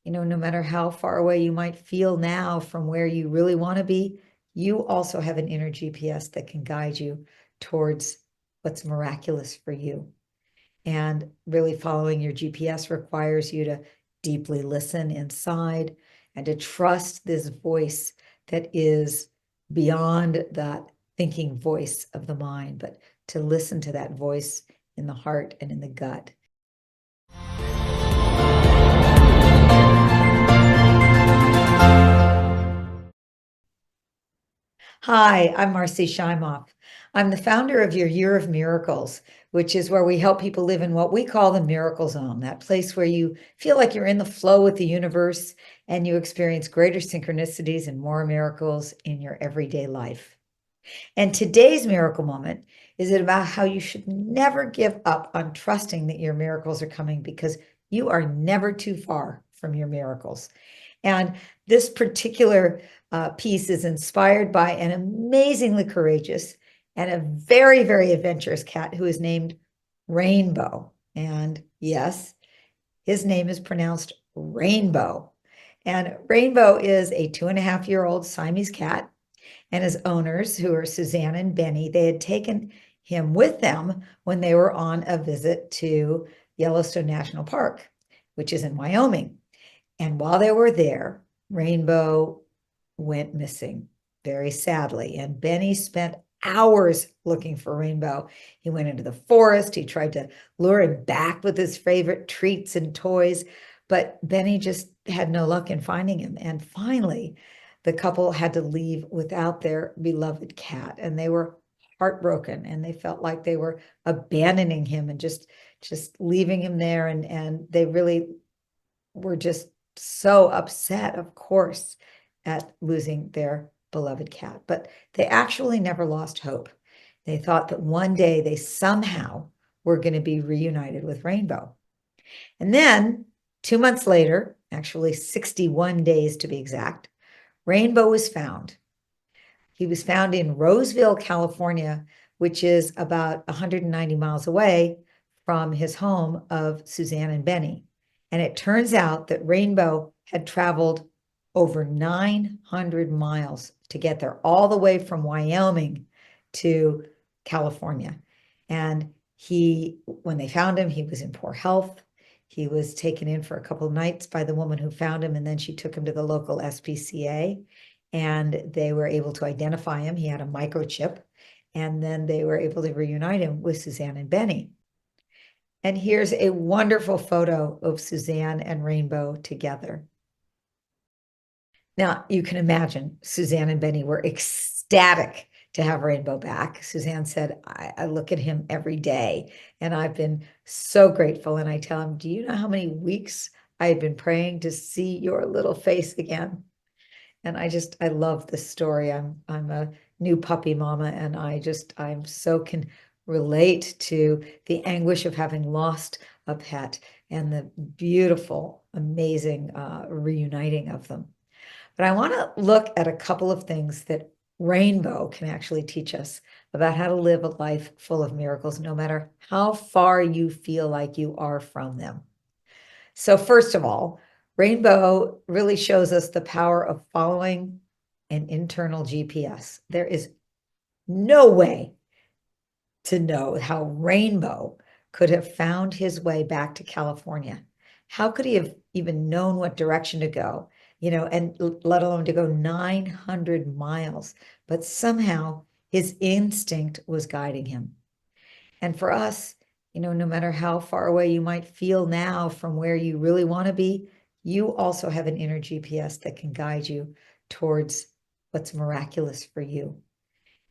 no matter how far away you might feel now from where you really want to be, you also have an inner GPS that can guide you towards what's miraculous for you. And really following your GPS requires you to deeply listen inside and to trust this voice that is beyond that thinking voice of the mind, but to listen to that voice in the heart and in the gut. Hi, I'm Marcy Shimoff. I'm the founder of Your Year of Miracles, which is where we help people live in what we call the miracle zone, that place where you feel like you're in the flow with the universe and you experience greater synchronicities and more miracles in your everyday life. And today's miracle moment is about how you should never give up on trusting that your miracles are coming, because you are never too far from your miracles. And this particular piece is inspired by an amazingly courageous and a very, very adventurous cat who is named Rayne Beau. And yes, his name is pronounced Rayne Beau. And Rayne Beau is a 2.5-year-old Siamese cat, and his owners, who are Suzanne and Benny, they had taken him with them when they were on a visit to Yellowstone National Park, which is in Wyoming. And while they were there, Rayne Beau went missing, very sadly. And Benny spent hours looking for Rayne Beau. He went into the forest. He tried to lure him back with his favorite treats and toys, but Benny just had no luck in finding him. And finally, the couple had to leave without their beloved cat, and they were heartbroken, and they felt like they were abandoning him and just leaving him there. And they really were just so upset, of course, at losing their beloved cat. But they actually never lost hope. They thought that one day they somehow were going to be reunited with Rayne Beau. And then 2 months later, actually 61 days to be exact, Rayne Beau was found. He was found in Roseville, California, which is about 190 miles away from his home of Suzanne and Benny. And it turns out that Rayne Beau had traveled over 900 miles to get there, all the way from Wyoming to California. And when they found him, he was in poor health. He was taken in for a couple of nights by the woman who found him, and then she took him to the local SPCA, and they were able to identify him. He had a microchip, and then they were able to reunite him with Suzanne and Benny. And here's a wonderful photo of Suzanne and Rayne Beau together. Now, you can imagine Suzanne and Benny were ecstatic to have Rayne Beau back. Suzanne said, I look at him every day, and I've been so grateful. And I tell him, do you know how many weeks I had been praying to see your little face again? And I love this story. I'm a new puppy mama, and I'm so can relate to the anguish of having lost a pet and the beautiful, amazing reuniting of them. But I want to look at a couple of things that Rayne Beau can actually teach us about how to live a life full of miracles, no matter how far you feel like you are from them. So first of all, Rayne Beau really shows us the power of following an internal GPS. There is no way to know how Rayne Beau could have found his way back to California. How could he have even known what direction to go, and let alone to go 900 miles? But somehow his instinct was guiding him. And for us, no matter how far away you might feel now from where you really want to be, you also have an inner GPS that can guide you towards what's miraculous for you.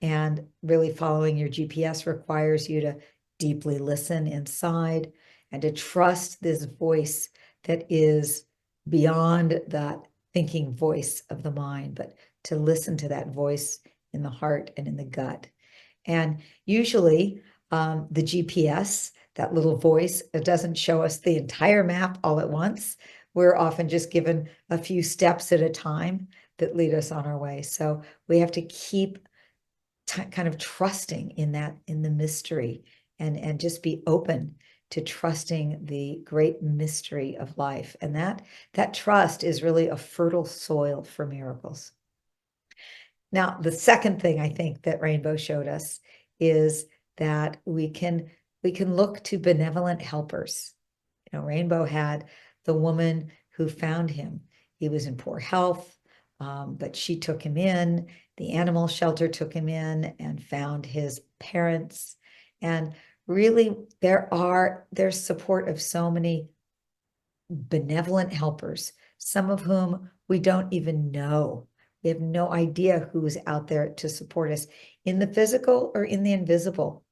And really following your GPS requires you to deeply listen inside and to trust this voice that is beyond that thinking voice of the mind, but to listen to that voice in the heart and in the gut. And usually the GPS, that little voice, it doesn't show us the entire map all at once. We're often just given a few steps at a time that lead us on our way. So we have to keep kind of trusting in the mystery, and just be open to trusting the great mystery of life. And that trust is really a fertile soil for miracles. Now, the second thing I think that Rayne Beau showed us is that we can look to benevolent helpers. Rayne Beau had the woman who found him. He was in poor health, but she took him in. The animal shelter took him in and found his parents. And really, there's support of so many benevolent helpers, some of whom we don't even know. We have no idea who's out there to support us in the physical or in the invisible.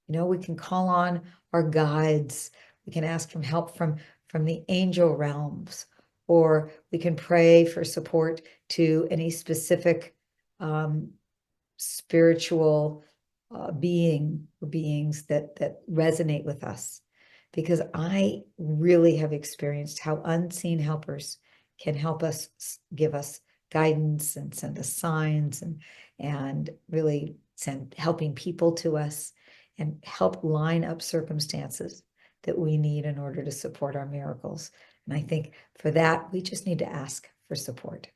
We can call on our guides. We can ask for help from the angel realms, or we can pray for support to any specific spiritual beings that resonate with us. Because I really have experienced how unseen helpers can help us, give us guidance and send us signs and really send helping people to us and help line up circumstances that we need in order to support our miracles. And I think for that, we just need to ask for support.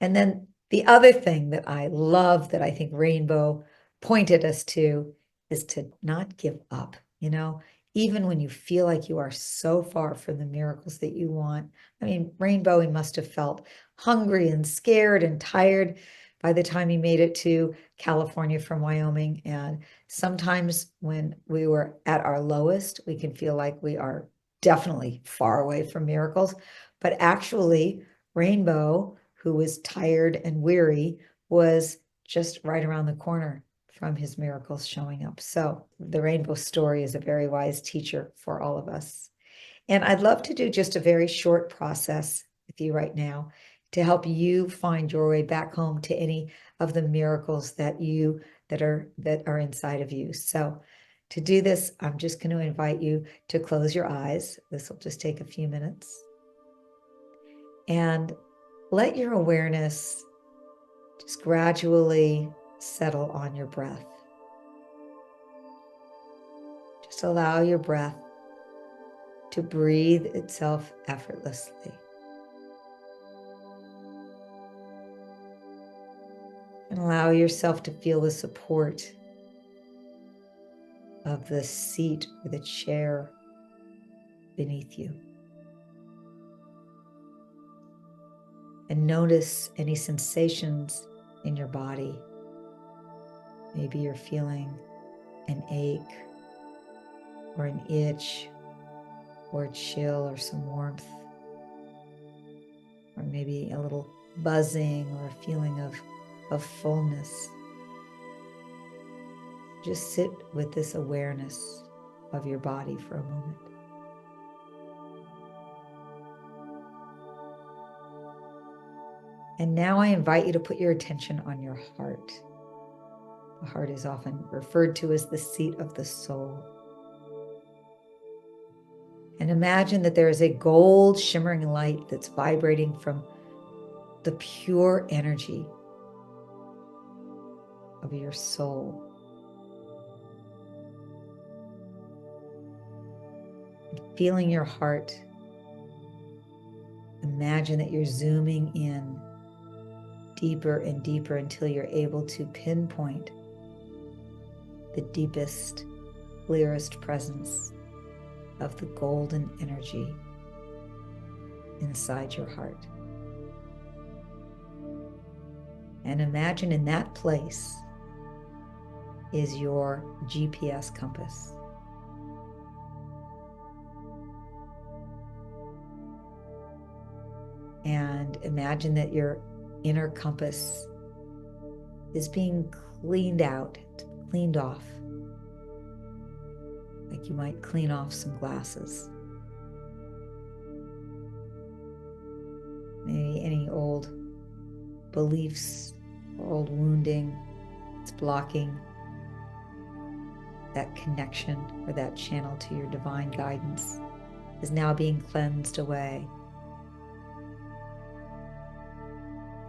And then the other thing that I love that I think Rayne Beau pointed us to is to not give up, even when you feel like you are so far from the miracles that you want. I mean, Rayne Beau, he must have felt hungry and scared and tired by the time he made it to California from Wyoming. And sometimes when we were at our lowest, we can feel like we are definitely far away from miracles. But actually, Rayne Beau, who was tired and weary, was just right around the corner from his miracles showing up. So the Rayne Beau story is a very wise teacher for all of us. And I'd love to do just a very short process with you right now to help you find your way back home to any of the miracles that are inside of you. So to do this, I'm just going to invite you to close your eyes. This will just take a few minutes. And let your awareness just gradually settle on your breath. Just allow your breath to breathe itself effortlessly. And allow yourself to feel the support of the seat or the chair beneath you. And notice any sensations in your body. Maybe you're feeling an ache or an itch or a chill or some warmth, or maybe a little buzzing or a feeling of fullness. Just sit with this awareness of your body for a moment. And now I invite you to put your attention on your heart. The heart is often referred to as the seat of the soul. And imagine that there is a gold shimmering light that's vibrating from the pure energy of your soul. Feeling your heart, imagine that you're zooming in deeper and deeper until you're able to pinpoint the deepest, clearest presence of the golden energy inside your heart. And imagine in that place is your GPS compass. And imagine that your inner compass is being cleaned out, cleaned off, like you might clean off some glasses. Maybe any old beliefs or old wounding that's blocking that connection or that channel to your divine guidance is now being cleansed away.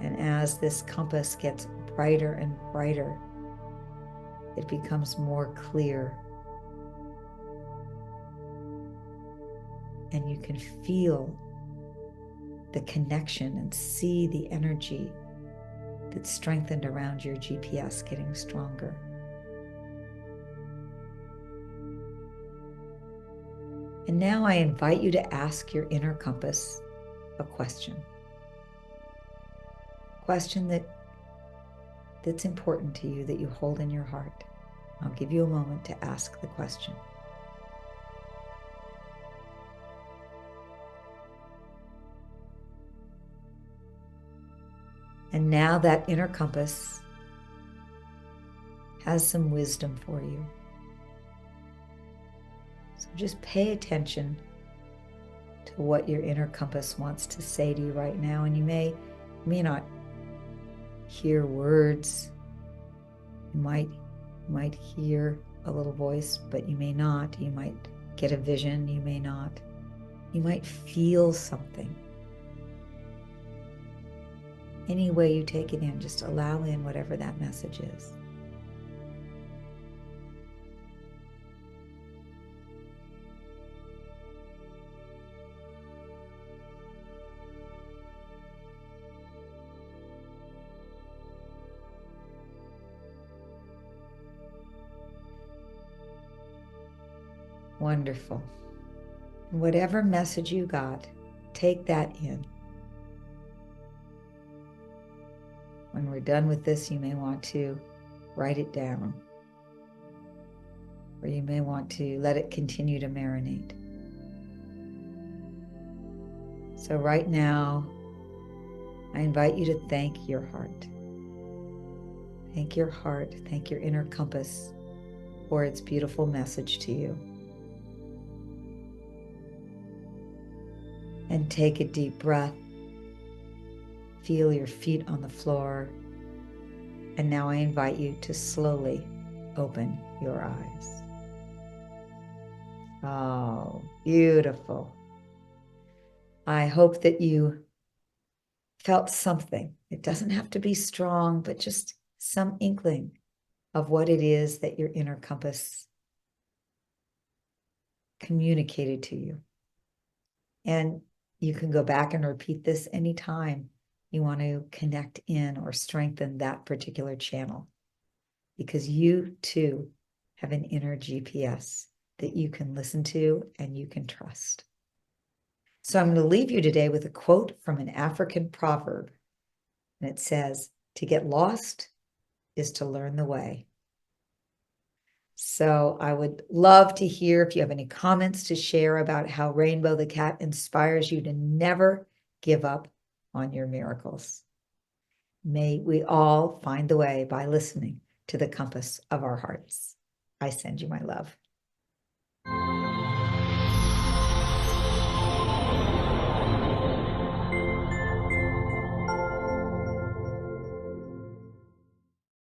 And as this compass gets brighter and brighter, it becomes more clear. and you can feel the connection and see the energy that's strengthened around your GPS getting stronger. And now I invite you to ask your inner compass a question. A question that's important to you, that you hold in your heart. I'll give you a moment to ask the question. And now that inner compass has some wisdom for you. So just pay attention to what your inner compass wants to say to you right now. And you may not hear words. You might hear a little voice, but you may not. You might get a vision, you may not. You might feel something. Any way you take it in, just allow in whatever that message is. Wonderful. Whatever message you got, take that in. When we're done with this, you may want to write it down, or you may want to let it continue to marinate. So right now, I invite you to thank your heart. Thank your heart, thank your inner compass for its beautiful message to you. And take a deep breath. Feel your feet on the floor. And now I invite you to slowly open your eyes. Oh, beautiful. I hope that you felt something. It doesn't have to be strong, but just some inkling of what it is that your inner compass communicated to you. And you can go back and repeat this anytime you want to connect in or strengthen that particular channel, because you too have an inner GPS that you can listen to and you can trust. So I'm going to leave you today with a quote from an African proverb. And it says, "To get lost is to learn the way." So I would love to hear if you have any comments to share about how Rayne Beau the cat inspires you to never give up on your miracles. May we all find the way by listening to the compass of our hearts. I send you my love.